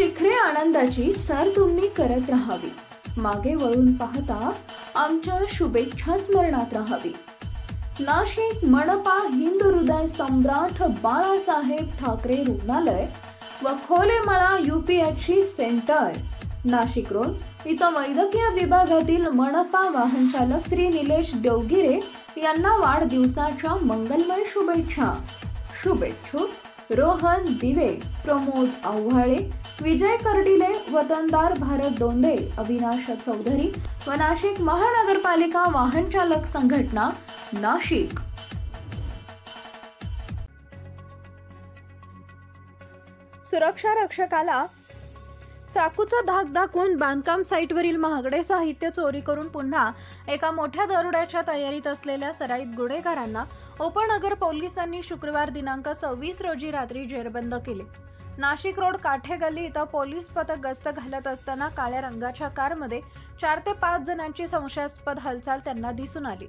शिखरे आनंदाची सर तुम्ही करत राहावी, मागे वळून पाहता आमच्या शुभेच्छा स्मरणात राहावी। नाशिक मनपा हिंदू हृदय सम्राट बाळासाहेब ठाकरे रुग्णालय व खोलेमळा UPHC सेंटर नाशिक रोड इथं वैद्यकीय विभागातील मनपा वाहन चालक श्री निलेश देवगिरे यांना वाढदिवसाच्या मंगलमय शुभेच्छा। शुभेच्छुक रोहन दिवे, प्रमोद आव्हाळे, विजय कर्डिले, वतनदार भारत दोंदे, अविनाश चौधरी व नाशिक महानगरपालिका वाहन चालक संघटना नाशिक। सुरक्षा रक्षकाला चाकूचा धाक दाखवून बांधकाम साईटवरील महागडे साहित्य चोरी करून पुन्हा एका मोठ्या दरोड्याच्या तयारीत असलेल्या सराईत गुन्हेगारांना उपनगर पोलिसांनी शुक्रवार दिनांक 26 रोजी रात्री जेरबंद केले। नाशिक रोड काठे गल्ली इथं पोलीस पथक गस्त घालत असताना काळ्या रंगाच्या कारमध्ये 4 ते 5 जणांची संशयास्पद हालचाल त्यांना दिसून आली।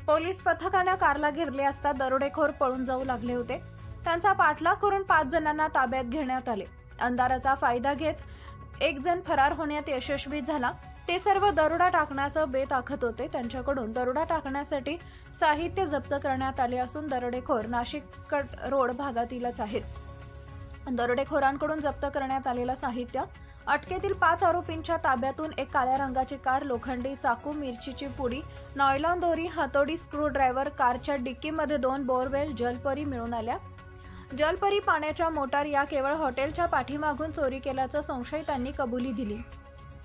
पोलीस पथकाने कारला घेरले असता दरोडेखोर पळून जाऊ लागले होते। त्यांचा पाठलाग करून 5 जणांना ताब्यात घेण्यात आले। अंधाराचा फायदा घेत एक जण फरार होण्यात यशस्वी झाला। ते सर्व दरोडा टाकण्याचा बेत आखत होते। त्यांच्याकडून दरोडा टाकण्यासाठी साहित्य जप्त करण्यात आले असून दरोडेखोर नाशिक रोड भागातीलच आहेत। दरोडेखोरांकडून जप्त करण्यात आलेलं साहित्य, अटकेतील 5 आरोपींच्या ताब्यातून एक काळ्या रंगाची कार, लोखंडी चाकू, मिरचीची पुडी, नायलॉन दोरी, हातोडी, स्क्रू ड्रायव्हर, कारच्या डिक्कीमध्ये 2 बोरवेल, जलपरी मिळून आल्या। जलपरी पाण्याच्या मोटार या केवळ हॉटेलच्या पाठीमागून चोरी केल्याचा संशयितांनी कबुली दिली।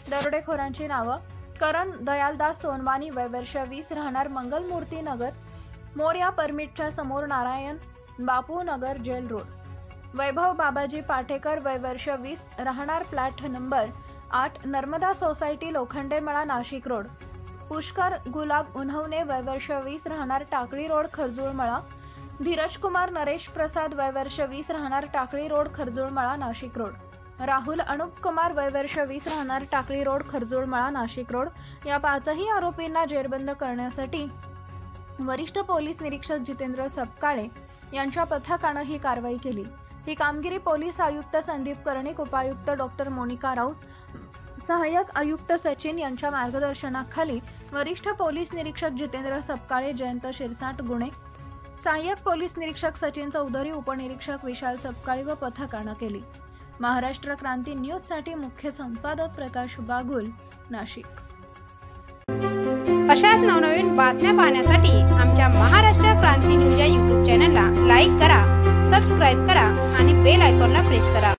दरोडेखोरांची नावं: करण दयालदास सोनवानी, वय वर्ष 20, राहणार मंगलमूर्ती नगर, मोर्या परमिटच्या समोर, नारायण बापू नगर, जेल रोड। वैभव बाबाजी पाटेकर, वय वर्ष 20, राहणार flat number 8, Narmada society, Lokhandemala, Nashik road. Pushkar Gulab Unhavane, वय वर्ष 20, राहणार टाकळी रोड, खरजुळमळा। धीरज कुमार नरेश प्रसाद, वय वर्ष 20, राहणार टाकळी रोड, खरजुळमळा, नाशिक रोड। राहुल अनुप कुमार, वय वर्ष 20, राहणार टाकळी रोड, खरजुळमळा, नाशिक रोड। या 5ही आरोपींना जेरबंद करण्यासाठी वरिष्ठ पोलीस निरीक्षक जितेंद्र सपकाळे यांच्या पथकाने ही कारवाई केली। ही कामगिरी पोलीस आयुक्त संदीप कर्णिक, उपायुक्त डॉक्टर मोनिका राऊत, सहाय्यक आयुक्त सचिन यांच्या मार्गदर्शनाखाली वरिष्ठ पोलीस निरीक्षक जितेंद्र सपकाळे, जयंत शिरसाट गुणे, सहाय्यक पोलीस निरीक्षक सचिन चौधरी, उपनिरीक्षक विशाल सपकाळे व पथकाने केली। महाराष्ट्र क्रांती न्यूज साठी मुख्य संपादक प्रकाश बागुल, नाशिक। अशाच नवनवीन बातम्या पाहण्यासाठी आमच्या महाराष्ट्र क्रांती न्यूज या YouTube चॅनलला लाईक करा, सबस्क्राइब करा आणि बेल आयकॉनला प्रेस करा।